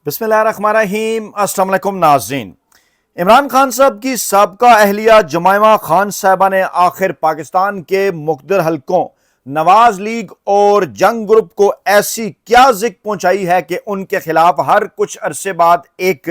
بسم اللہ الرحمن الرحیم۔ السلام علیکم ناظرین۔ عمران خان صاحب کی سابقہ اہلیہ جمائمہ خان صاحبہ نے آخر پاکستان کے مقتدر حلقوں نواز لیگ اور جنگ گروپ کو ایسی کیا زک پہنچائی ہے کہ ان کے خلاف ہر کچھ عرصے بعد ایک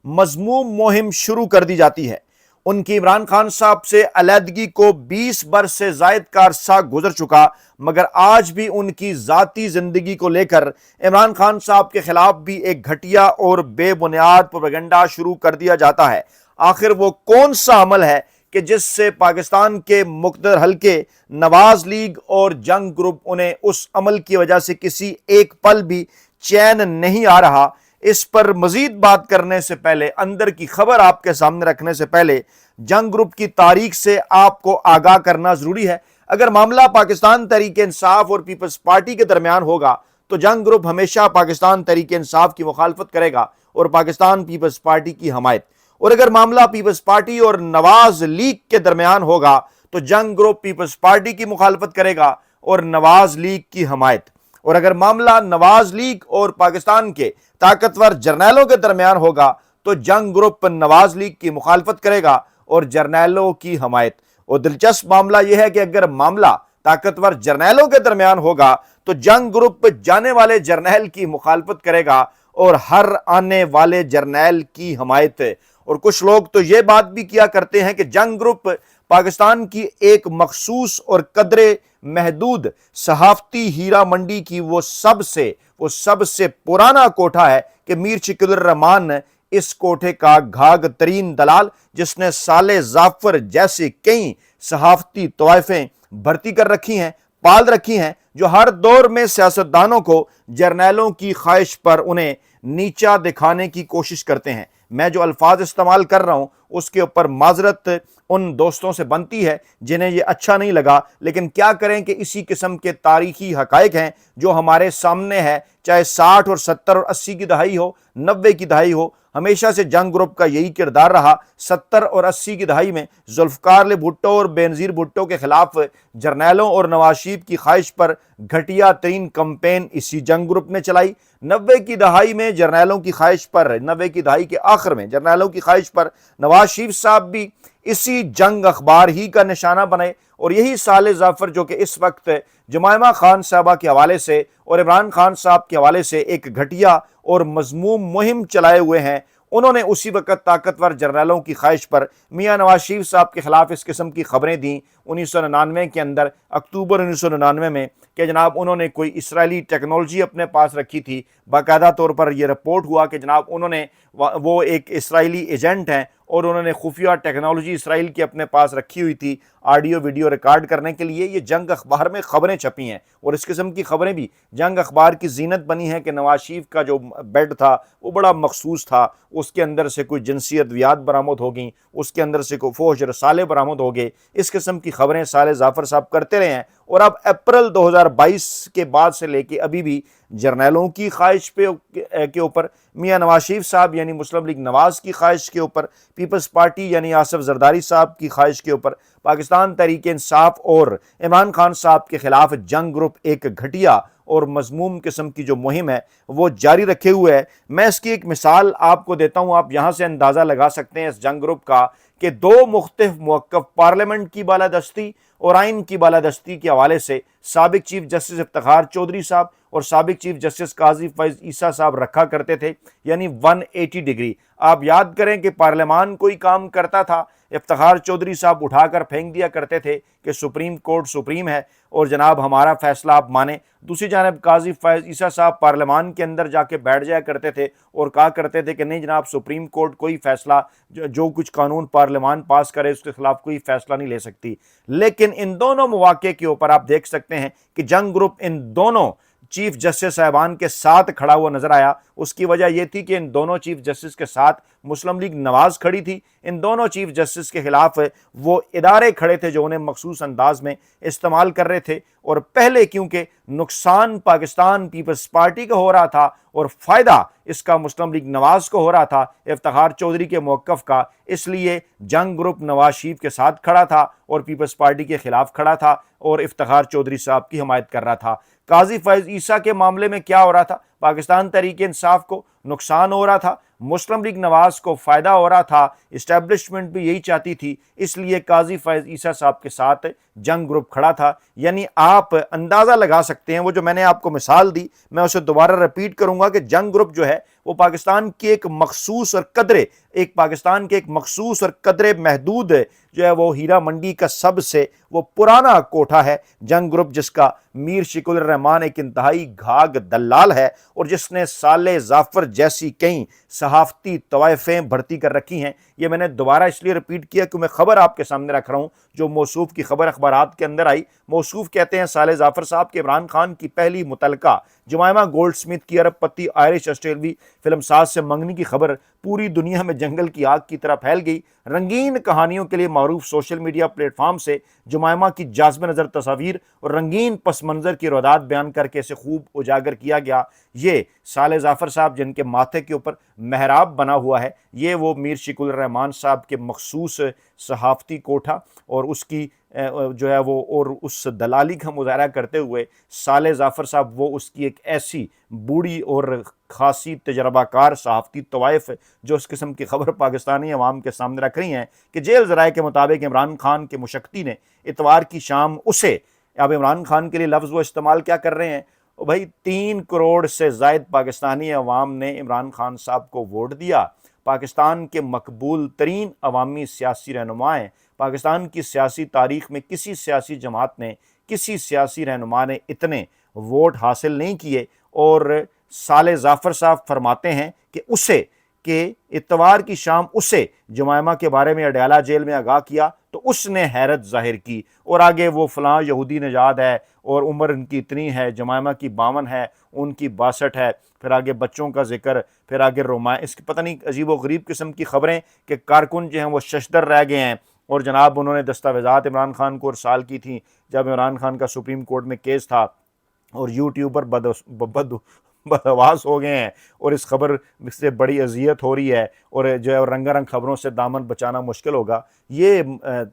مذموم مہم شروع کر دی جاتی ہے۔ ان کی عمران خان صاحب سے علیحدگی کو 20 برس سے زائد کا عرصہ گزر چکا، مگر آج بھی ان کی ذاتی زندگی کو لے کر عمران خان صاحب کے خلاف بھی ایک گھٹیا اور بے بنیاد پروپیگنڈا شروع کر دیا جاتا ہے۔ آخر وہ کون سا عمل ہے کہ جس سے پاکستان کے مقتدر حلقے نواز لیگ اور جنگ گروپ انہیں اس عمل کی وجہ سے کسی ایک پل بھی چین نہیں آ رہا؟ اس پر مزید بات کرنے سے پہلے، اندر کی خبر آپ کے سامنے رکھنے سے پہلے، جنگ گروپ کی تاریخ سے آپ کو آگاہ کرنا ضروری ہے۔ اگر معاملہ پاکستان تحریک انصاف اور پیپلز پارٹی کے درمیان ہوگا تو جنگ گروپ ہمیشہ پاکستان تحریک انصاف کی مخالفت کرے گا اور پاکستان پیپلز پارٹی کی حمایت، اور اگر معاملہ پیپلز پارٹی اور نواز لیگ کے درمیان ہوگا تو جنگ گروپ پیپلز پارٹی کی مخالفت کرے گا اور نواز لیگ کی حمایت، اور اگر معاملہ نواز لیگ اور پاکستان کے طاقتور جرنیلوں کے درمیان ہوگا تو جنگ گروپ نواز لیگ کی مخالفت کرے گا اور جرنیلوں کی حمایت۔ اور دلچسپ معاملہ یہ ہے کہ اگر معاملہ طاقتور جرنیلوں کے درمیان ہوگا تو جنگ گروپ جانے والے جرنیل کی مخالفت کرے گا اور ہر آنے والے جرنیل کی حمایت۔ اور کچھ لوگ تو یہ بات بھی کیا کرتے ہیں کہ جنگ گروپ پاکستان کی ایک مخصوص اور قدرے محدود صحافتی ہیرا منڈی کی وہ سب سے پرانا کوٹھا ہے کہ میر شکیل الرحمان اس کوٹھے کا گھاگ ترین دلال، جس نے سالے ظافر جیسے کئی صحافتی طوائفیں بھرتی کر رکھی ہیں، پال رکھی ہیں، جو ہر دور میں سیاستدانوں کو جرنیلوں کی خواہش پر انہیں نیچا دکھانے کی کوشش کرتے ہیں۔ میں جو الفاظ استعمال کر رہا ہوں اس کے اوپر معذرت ان دوستوں سے بنتی ہے جنہیں یہ اچھا نہیں لگا، لیکن کیا کریں کہ اسی قسم کے تاریخی حقائق ہیں جو ہمارے سامنے ہے، چاہے 60 اور 70 اور 80 کی دہائی ہو، 90 کی دہائی ہو، ہمیشہ سے جنگ گروپ کا یہی کردار رہا۔ 70 اور 80 کی دہائی میں ذوالفقار علی بھٹو اور بینظیر بھٹو کے خلاف جرنیلوں اور نواز شریف کی خواہش پر گھٹیا ترین کمپین اسی جنگ گروپ نے چلائی۔ 90 کی دہائی میں جرنیلوں کی خواہش پر، 90 کی دہائی کے آخر میں جرنیلوں کی خواہش پر نواز شریف صاحب بھی اسی جنگ اخبار ہی کا نشانہ بنے، اور یہی سالے ظافر جو کہ اس وقت جمائمہ خان صاحبہ کے حوالے سے اور عمران خان صاحب کے حوالے سے ایک گھٹیا اور مذموم مہم چلائے ہوئے ہیں، انہوں نے اسی وقت طاقتور جرنیلوں کی خواہش پر میاں نواز شریف صاحب کے خلاف اس قسم کی خبریں دیں 1999 کے اندر، اکتوبر 1999 میں، کہ جناب انہوں نے کوئی اسرائیلی ٹیکنالوجی اپنے پاس رکھی تھی۔ باقاعدہ طور پر یہ رپورٹ ہوا کہ جناب انہوں نے وہ ایک اسرائیلی ایجنٹ ہیں اور انہوں نے خفیہ ٹیکنالوجی اسرائیل کی اپنے پاس رکھی ہوئی تھی آڈیو ویڈیو ریکارڈ کرنے کے لیے۔ یہ جنگ اخبار میں خبریں چھپی ہیں، اور اس قسم کی خبریں بھی جنگ اخبار کی زینت بنی ہیں کہ نواز شریف کا جو بیڈ تھا وہ بڑا مخصوص تھا، اس کے اندر سے کوئی جنسی ادویات برآمد ہو گئیں، اس کے اندر سے کوئی فوج رسالے برآمد ہو گئے۔ اس قسم کی خبریں سالے ظافر صاحب کرتے رہے ہیں، اور اب اپریل 2022 کے بعد سے لے کے ابھی بھی جرنیلوں کی خواہش کے اوپر، میاں نواز شریف صاحب یعنی مسلم لیگ نواز کی خواہش کے اوپر، پیپلز پارٹی یعنی آصف زرداری صاحب کی خواہش کے اوپر، پاکستان تحریک انصاف اور عمران خان صاحب کے خلاف جنگ گروپ ایک گھٹیا اور مذموم قسم کی جو مہم ہے وہ جاری رکھے ہوئے ہے۔ میں اس کی ایک مثال آپ کو دیتا ہوں، آپ یہاں سے اندازہ لگا سکتے ہیں اس جنگ گروپ کا کہ دو مختلف موقف پارلیمنٹ کی بالادستی اور آئین کی بالادستی کے حوالے سے سابق چیف جسٹس افتخار چودھری صاحب اور سابق چیف جسٹس قاضی فیض عیسیٰ صاحب رکھا کرتے تھے، یعنی 180 ڈگری۔ آپ یاد کریں کہ پارلیمان کوئی کام کرتا تھا، افتخار چودھری صاحب اٹھا کر پھینک دیا کرتے تھے کہ سپریم کورٹ سپریم ہے اور جناب ہمارا فیصلہ آپ مانیں۔ دوسری جانب قاضی فیض عیسیٰ صاحب پارلیمان کے اندر جا کے بیٹھ جایا کرتے تھے اور کہا کرتے تھے کہ نہیں جناب، سپریم کورٹ کوئی فیصلہ، جو کچھ قانون پارلیمان پاس کرے اس کے خلاف کوئی فیصلہ نہیں لے سکتی۔ لیکن ان دونوں مواقع کے اوپر آپ دیکھ سکتے ہیں کہ جنگ گروپ ان دونوں چیف جسٹس صاحبان کے ساتھ کھڑا ہوا نظر آیا۔ اس کی وجہ یہ تھی کہ ان دونوں چیف جسٹس کے ساتھ مسلم لیگ نواز کھڑی تھی، ان دونوں چیف جسٹس کے خلاف وہ ادارے کھڑے تھے جو انہیں مخصوص انداز میں استعمال کر رہے تھے، اور پہلے کیونکہ نقصان پاکستان پیپلز پارٹی کا ہو رہا تھا اور فائدہ اس کا مسلم لیگ نواز کو ہو رہا تھا، افتخار چودھری کے موقف کا، اس لیے جنگ گروپ نواز شریف کے ساتھ کھڑا تھا اور پیپلز پارٹی کے خلاف کھڑا تھا اور افتخار چودھری صاحب کی حمایت کر رہا تھا۔ قاضی فیض عیسیٰ کے معاملے میں کیا ہو رہا تھا؟ پاکستان تحریک انصاف کو نقصان ہو رہا تھا، مسلم لیگ نواز کو فائدہ ہو رہا تھا، اسٹیبلشمنٹ بھی یہی چاہتی تھی، اس لیے قاضی فیض عیسیٰ صاحب کے ساتھ جنگ گروپ کھڑا تھا۔ یعنی آپ اندازہ لگا سکتے ہیں، وہ جو میں نے آپ کو مثال دی میں اسے دوبارہ ریپیٹ کروں گا کہ جنگ گروپ جو ہے وہ پاکستان کی ایک مخصوص اور قدرے پاکستان کے ایک مخصوص اور قدرے محدود جو ہے وہ ہیرا منڈی کا سب سے وہ پرانا کوٹھا ہے جنگ گروپ، جس کا میر شکیل الرحمان ایک انتہائی گھاگ دلال ہے اور جس نے صالح ظافر جیسی کئی صحافتی طوائفیں بھرتی کر رکھی ہیں۔ یہ میں نے دوبارہ اس لیے ریپیٹ کیا کہ میں خبر آپ کے سامنے رکھ رہا ہوں جو موصوف کی خبر اخبارات کے اندر آئی۔ موصوف کہتے ہیں صالح ظافر صاحب کے عمران خان کی پہلی متعلقہ جمائمہ گولڈ سمتھ کی عرب پتی آئرش آسٹریلوی فلم ساز سے منگنی کی خبر پوری دنیا میں جنگل کی آگ کی طرح پھیل گئی۔ رنگین کہانیوں کے لیے معروف سوشل میڈیا پلیٹ فارم سے جمائمہ کی جاذب نظر تصاویر اور رنگین پس منظر کی روایات بیان کر کے اسے خوب اجاگر کیا گیا۔ یہ صالح ظافر صاحب جن کے ماتھے کے اوپر محراب بنا ہوا ہے، یہ وہ میر شکیل الرحمان صاحب کے مخصوص صحافتی کوٹھا اور اس کی جو ہے وہ اور اس دلالی کا مظاہرہ کرتے ہوئے صالح ظافر صاحب وہ اس کی ایک ایسی بوڑھی اور خاصی تجربہ کار صحافتی طوائف جو اس قسم کی خبر پاکستانی عوام کے سامنے رکھ رہی ہیں کہ جیل ذرائع کے مطابق عمران خان کے مشقتی نے اتوار کی شام اسے، اب عمران خان کے لیے لفظ وہ استعمال کیا کر رہے ہیں بھائی، 3 کروڑ سے زائد پاکستانی عوام نے عمران خان صاحب کو ووٹ دیا۔ پاکستان کے مقبول ترین عوامی سیاسی رہنما ہیں۔ پاکستان کی سیاسی تاریخ میں کسی سیاسی جماعت نے، کسی سیاسی رہنما نے اتنے ووٹ حاصل نہیں کیے، اور صالح ظافر صاحب فرماتے ہیں کہ اتوار کی شام اسے جمائمہ کے بارے میں اڈیالہ جیل میں آگاہ کیا تو اس نے حیرت ظاہر کی، اور آگے وہ فلاں یہودی نژاد ہے اور عمر ان کی اتنی ہے، جمائمہ کی 52 ہے، ان کی 62 ہے، پھر آگے بچوں کا ذکر، پھر آگے اس کی پتہ نہیں عجیب و غریب قسم کی خبریں کہ کارکن جو ہیں وہ ششدر رہ گئے ہیں، اور جناب انہوں نے دستاویزات عمران خان کو ارسال کی تھیں جب عمران خان کا سپریم کورٹ میں کیس تھا، اور یوٹیوبر بدحواس ہو گئے ہیں اور اس خبر سے بڑی اذیت ہو رہی ہے، اور جو ہے رنگا رنگ خبروں سے دامن بچانا مشکل ہوگا۔ یہ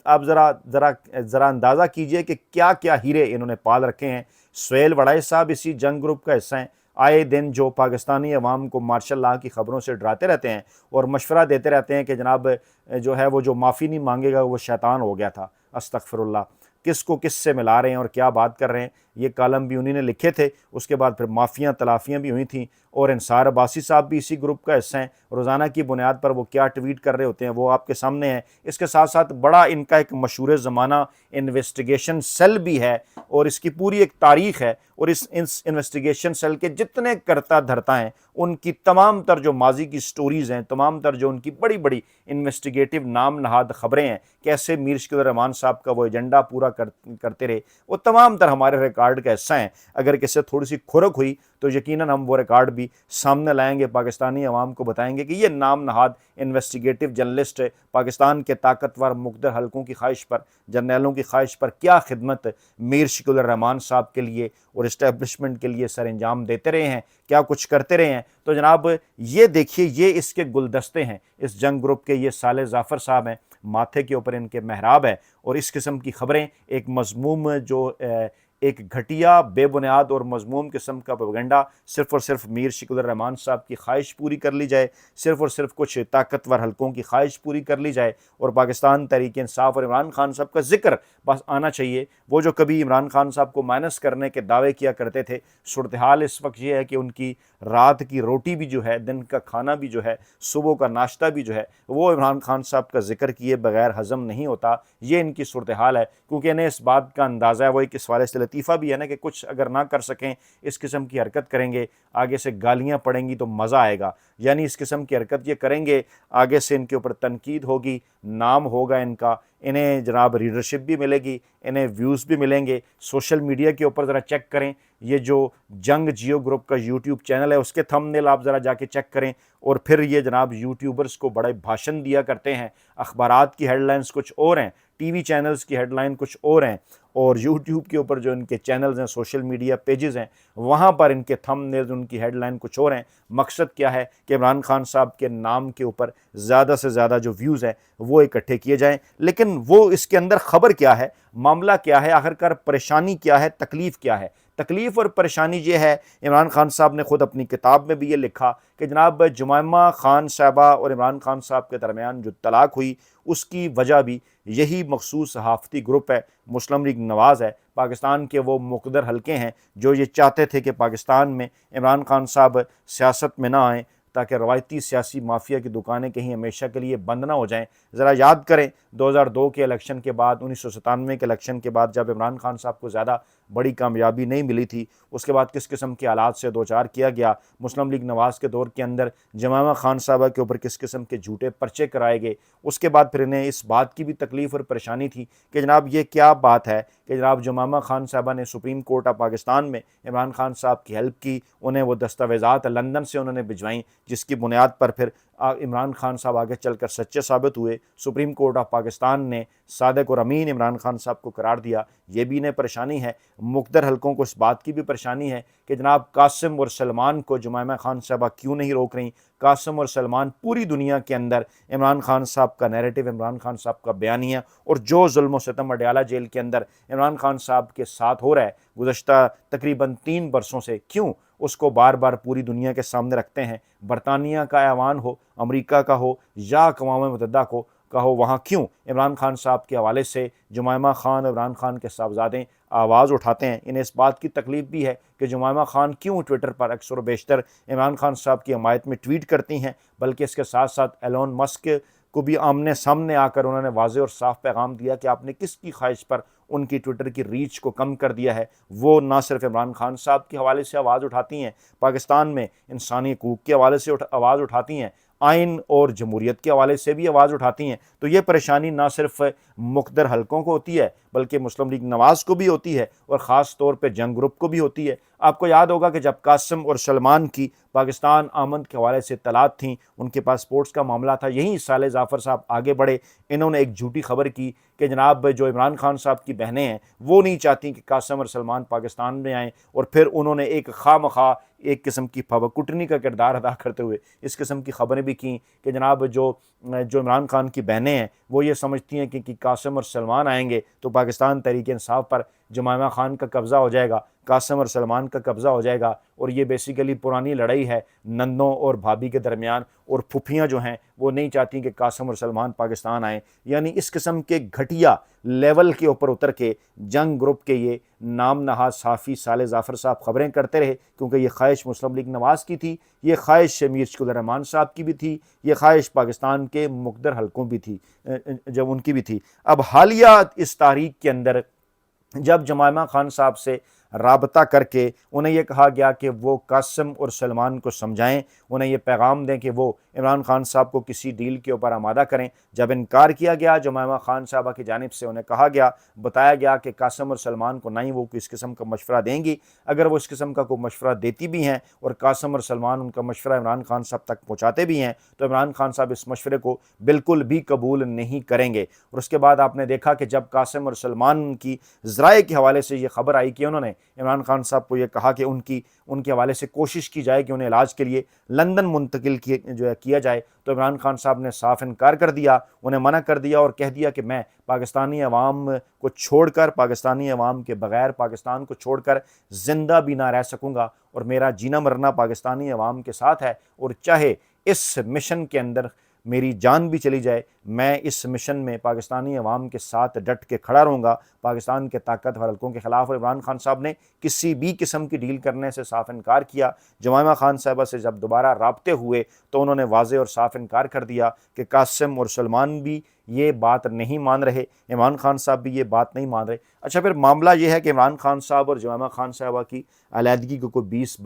آپ ذرا اندازہ کیجئے کہ کیا کیا ہیرے انہوں نے پال رکھے ہیں۔ سہیل وڑائے صاحب اسی جنگ گروپ کا حصہ ہیں، آئے دن جو پاکستانی عوام کو مارشل لاء کی خبروں سے ڈراتے رہتے ہیں اور مشورہ دیتے رہتے ہیں کہ جناب جو ہے وہ جو معافی نہیں مانگے گا وہ شیطان ہو گیا تھا۔ استغفر اللہ، کس کو کس سے ملا رہے ہیں اور کیا بات کر رہے ہیں۔ یہ کالم بھی انہی نے لکھے تھے، اس کے بعد پھر معافیاں تلافیاں بھی ہوئی تھیں، اور انصار عباسی صاحب بھی اسی گروپ کا حصہ ہیں۔ روزانہ کی بنیاد پر وہ کیا ٹویٹ کر رہے ہوتے ہیں وہ آپ کے سامنے ہیں۔ اس کے ساتھ ساتھ بڑا ان کا ایک مشہور زمانہ انویسٹیگیشن سیل بھی ہے، اور اس کی پوری ایک تاریخ ہے، اور اس انویسٹیگیشن سیل کے جتنے کرتا دھرتا ہیں ان کی تمام تر جو ماضی کی سٹوریز ہیں، تمام تر جو ان کی بڑی بڑی انویسٹیگیٹو نام نہاد خبریں ہیں، کیسے میر شکیل الرحمان صاحب کا وہ ایجنڈا پورا کرتے رہے، وہ تمام تر ہمارے ریکارڈ کا حصہ ہیں۔ اگر کسی تھوڑی سی کھرک ہوئی تو یقیناً ہم وہ ریکارڈ بھی سامنے لائیں گے، پاکستانی عوام کو بتائیں گے کہ یہ نام نہاد انویسٹیگیٹو جرنلسٹ پاکستان کے طاقتور مقتدر حلقوں کی خواہش پر، جرنیلوں کی خواہش پر کیا خدمت میر شکیل الرحمان صاحب کے لیے اور اسٹیبلشمنٹ کے لیے سر انجام دیتے رہے ہیں، کیا کچھ کرتے رہے ہیں۔ تو جناب یہ دیکھیے، یہ اس کے گلدستے ہیں اس جنگ گروپ کے، یہ صالح ظافر صاحب ہیں، ماتھے کے اوپر ان کے محراب ہے، اور اس قسم کی خبریں ایک مذموم جو ایک گھٹیا بے بنیاد اور مذموم قسم کا پروپیگنڈا، صرف اور صرف میر شکیل الرحمان صاحب کی خواہش پوری کر لی جائے، صرف اور صرف کچھ طاقتور حلقوں کی خواہش پوری کر لی جائے، اور پاکستان تحریک انصاف اور عمران خان صاحب کا ذکر بس آنا چاہیے۔ وہ جو کبھی عمران خان صاحب کو مائنس کرنے کے دعوے کیا کرتے تھے، صورتحال اس وقت یہ ہے کہ ان کی رات کی روٹی بھی جو ہے، دن کا کھانا بھی جو ہے، صبح کا ناشتہ بھی جو ہے، وہ عمران خان صاحب کا ذکر کیے بغیر ہضم نہیں ہوتا۔ یہ ان کی صورتحال ہے، کیونکہ انہیں اس بات کا اندازہ ہے، وہ ایک اس حوالے سے لطیفہ بھی ہے نا کہ کچھ اگر نہ کر سکیں، اس قسم کی حرکت کریں گے، آگے سے گالیاں پڑیں گی تو مزہ آئے گا، یعنی اس قسم کی حرکت یہ کریں گے، آگے سے ان کے اوپر تنقید ہوگی، نام ہوگا ان کا، انہیں جناب ریڈرشپ بھی ملے گی، انہیں ویوز بھی ملیں گے۔ سوشل میڈیا کے اوپر ذرا چیک کریں، یہ جو جنگ جیو گروپ کا یوٹیوب چینل ہے اس کے تھمبنیل آپ ذرا جا کے چیک کریں، اور پھر یہ جناب یوٹیوبرز کو بڑے بھاشن دیا کرتے ہیں، اخبارات کی ہیڈ لائنز کچھ اور ہیں، ٹی وی چینلز کی ہیڈ لائن کچھ اور ہیں، اور یوٹیوب کے اوپر جو ان کے چینلز ہیں، سوشل میڈیا پیجز ہیں، وہاں پر ان کے تھمبنیلز، ان کی ہیڈ لائن کچھ اور ہیں۔ مقصد کیا ہے کہ عمران خان صاحب کے نام کے اوپر زیادہ سے زیادہ جو ویوز ہیں وہ اکٹھے کیے جائیں، لیکن وہ اس کے اندر خبر کیا ہے، معاملہ کیا ہے، آخر کار پریشانی کیا ہے، تکلیف کیا ہے۔ تکلیف اور پریشانی یہ ہے، عمران خان صاحب نے خود اپنی کتاب میں بھی یہ لکھا کہ جناب جمائمہ خان صاحبہ اور عمران خان صاحب کے درمیان جو طلاق ہوئی اس کی وجہ بھی یہی مخصوص صحافتی گروپ ہے، مسلم لیگ نواز ہے۔ پاکستان کے وہ مقتدر حلقے ہیں جو یہ چاہتے تھے کہ پاکستان میں عمران خان صاحب سیاست میں نہ آئیں تاکہ روایتی سیاسی مافیا کی دکانیں کہیں ہمیشہ کے لیے بند نہ ہو جائیں۔ ذرا یاد کریں 2002 کے الیکشن کے بعد، 1997 کے الیکشن کے بعد جب عمران خان صاحب کو زیادہ بڑی کامیابی نہیں ملی تھی، اس کے بعد کس قسم کے حالات سے دوچار کیا گیا۔ مسلم لیگ نواز کے دور کے اندر جمائمہ خان صاحبہ کے اوپر کس قسم کے جھوٹے پرچے کرائے گئے۔ اس کے بعد پھر انہیں اس بات کی بھی تکلیف اور پریشانی تھی کہ جناب یہ کیا بات ہے کہ جناب جمائمہ خان صاحبہ نے سپریم کورٹ آف پاکستان میں عمران خان صاحب کی ہیلپ کی، انہیں وہ دستاویزات لندن سے انہوں نے بھجوائیں جس کی بنیاد پر پھر عمران خان صاحب آگے چل کر سچے ثابت ہوئے۔ سپریم کورٹ آف پاکستان نے صادق اور امین عمران خان صاحب کو قرار دیا۔ یہ بھی انہیں پریشانی ہے، مقتدر حلقوں کو اس بات کی بھی پریشانی ہے کہ جناب قاسم اور سلمان کو جمائمہ خان صاحبہ کیوں نہیں روک رہی۔ قاسم اور سلمان پوری دنیا کے اندر عمران خان صاحب کا نیریٹو، عمران خان صاحب کا بیانیہ اور جو ظلم و ستم اڈیالہ جیل کے اندر عمران خان صاحب کے ساتھ ہو رہا ہے گزشتہ تقریباً 3 برسوں سے، کیوں اس کو بار بار پوری دنیا کے سامنے رکھتے ہیں؟ برطانیہ کا ایوان ہو، امریکہ کا ہو یا اقوام متحدہ کا ہو، وہاں کیوں عمران خان صاحب کے حوالے سے جمائمہ خان، عمران خان کے صاحبزادے آواز اٹھاتے ہیں؟ انہیں اس بات کی تکلیف بھی ہے کہ جمائمہ خان کیوں ٹویٹر پر اکثر و بیشتر عمران خان صاحب کی حمایت میں ٹویٹ کرتی ہیں، بلکہ اس کے ساتھ ساتھ ایلون مسک کو بھی آمنے سامنے آ کر انہوں نے واضح اور صاف پیغام دیا کہ آپ نے کس کی خواہش پر ان کی ٹویٹر کی ریچ کو کم کر دیا ہے۔ وہ نہ صرف عمران خان صاحب کے حوالے سے آواز اٹھاتی ہیں، پاکستان میں انسانی حقوق کے حوالے سے آواز اٹھاتی ہیں، آئین اور جمہوریت کے حوالے سے بھی آواز اٹھاتی ہیں۔ تو یہ پریشانی نہ صرف مقتدر حلقوں کو ہوتی ہے بلکہ مسلم لیگ نواز کو بھی ہوتی ہے اور خاص طور پہ جنگ گروپ کو بھی ہوتی ہے۔ آپ کو یاد ہوگا کہ جب قاسم اور سلمان کی پاکستان آمد کے حوالے سے اطلاعات تھیں، ان کے پاسپورٹس کا معاملہ تھا، یہیں صالح ظفر صاحب آگے بڑھے، انہوں نے ایک جھوٹی خبر کی کہ جناب جو عمران خان صاحب کی بہنیں ہیں وہ نہیں چاہتی کہ قاسم اور سلمان پاکستان میں آئیں، اور پھر انہوں نے ایک خواہ مخواہ ایک قسم کی پھبا کٹنی کا کردار ادا کرتے ہوئے اس قسم کی خبریں بھی کیں کہ جناب جو عمران خان کی بہنیں ہیں وہ یہ سمجھتی ہیں کہ قاسم اور سلمان آئیں گے تو پاکستان تحریک انصاف پر جمائمہ خان کا قبضہ ہو جائے گا، قاسم اور سلمان کا قبضہ ہو جائے گا، اور یہ بیسیکلی پرانی لڑائی ہے نندوں اور بھابھی کے درمیان، اور پھپھیاں جو ہیں وہ نہیں چاہتی کہ قاسم اور سلمان پاکستان آئیں۔ یعنی اس قسم کے گھٹیا لیول کے اوپر اتر کے جنگ گروپ کے یہ نام نہاد صحافی صالح ظفر صاحب خبریں کرتے رہے، کیونکہ یہ خواہش مسلم لیگ نواز کی تھی، یہ خواہش میر شکیل الرحمان صاحب کی بھی تھی، یہ خواہش پاکستان کے مقتدر حلقوں بھی تھی، جب ان کی بھی تھی۔ اب حالیہ اس تاریخ کے اندر جب جمائمہ خان صاحب سے رابطہ کر کے انہیں یہ کہا گیا کہ وہ قاسم اور سلمان کو سمجھائیں، انہیں یہ پیغام دیں کہ وہ عمران خان صاحب کو کسی ڈیل کے اوپر آمادہ کریں، جب انکار کیا گیا جمائمہ خان صاحبہ کی جانب سے انہیں کہا گیا، بتایا گیا کہ قاسم اور سلمان کو نہیں وہ اس قسم کا مشورہ دیں گی، اگر وہ اس قسم کا کوئی مشورہ دیتی بھی ہیں اور قاسم اور سلمان ان کا مشورہ عمران خان صاحب تک پہنچاتے بھی ہیں تو عمران خان صاحب اس مشورے کو بالکل بھی قبول نہیں کریں گے۔ اور اس کے بعد آپ نے دیکھا کہ جب قاسم اور سلمان کی ذرائع کے حوالے سے یہ خبر آئی کہ انہوں نے عمران خان صاحب کو یہ کہا کہ ان کے حوالے سے کوشش کی جائے کہ انہیں علاج کے لیے لندن منتقل کیا جائے، تو عمران خان صاحب نے صاف انکار کر دیا، انہیں منع کر دیا اور کہہ دیا کہ میں پاکستانی عوام کو چھوڑ کر، پاکستانی عوام کے بغیر پاکستان کو چھوڑ کر زندہ بھی نہ رہ سکوں گا، اور میرا جینا مرنا پاکستانی عوام کے ساتھ ہے، اور چاہے اس مشن کے اندر میری جان بھی چلی جائے، میں اس مشن میں پاکستانی عوام کے ساتھ ڈٹ کے کھڑا رہوں گا پاکستان کے طاقتور حلقوں کے خلاف۔ اور عمران خان صاحب نے کسی بھی قسم کی ڈیل کرنے سے صاف انکار کیا۔ جمائمہ خان صاحبہ سے جب دوبارہ رابطے ہوئے تو انہوں نے واضح اور صاف انکار کر دیا کہ قاسم اور سلمان بھی یہ بات نہیں مان رہے، عمران خان صاحب بھی یہ بات نہیں مان رہے۔ اچھا، پھر معاملہ یہ ہے کہ عمران خان صاحب اور جمائمہ خان صاحبہ کی علیحدگی کو کوئی 25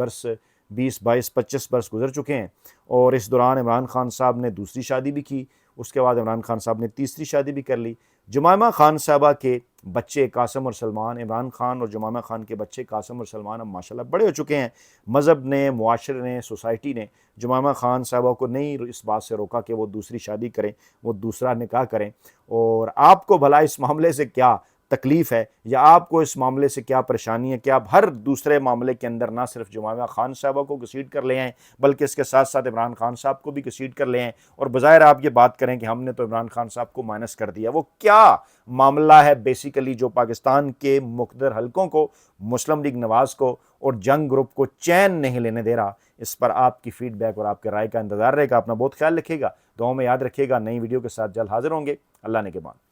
برس گزر چکے ہیں، اور اس دوران عمران خان صاحب نے دوسری شادی بھی کی، اس کے بعد عمران خان صاحب نے تیسری شادی بھی کر لی۔ جمائمہ خان صاحبہ کے بچے قاسم اور سلمان، عمران خان اور جمائمہ خان کے بچے قاسم اور سلمان اب ماشاءاللہ بڑے ہو چکے ہیں۔ مذہب نے، معاشرے نے، سوسائٹی نے جمائمہ خان صاحبہ کو نہیں اس بات سے روکا کہ وہ دوسری شادی کریں، وہ دوسرا نکاح کریں، اور آپ کو بھلا اس معاملے سے کیا؟ تکلیف ہے یا آپ کو اس معاملے سے کیا پریشانی ہے کہ آپ ہر دوسرے معاملے کے اندر نہ صرف جمائمہ خان صاحبہ کو گھسیٹ کر لے آئیں بلکہ اس کے ساتھ ساتھ عمران خان صاحب کو بھی گھسیٹ کر لے آئیں اور بظاہر آپ یہ بات کریں کہ ہم نے تو عمران خان صاحب کو مائنس کر دیا۔ وہ کیا معاملہ ہے بیسیکلی جو پاکستان کے مقتدر حلقوں کو، مسلم لیگ نواز کو اور جنگ گروپ کو چین نہیں لینے دے رہا؟ اس پر آپ کی فیڈ بیک اور آپ کے رائے کا انتظار رہے گا۔ اپنا بہت خیال رکھیے گا، دعاؤں میں یاد رکھیے گا۔ نئی ویڈیو کے ساتھ جلد حاضر ہوں گے۔ اللہ نے کے بعد۔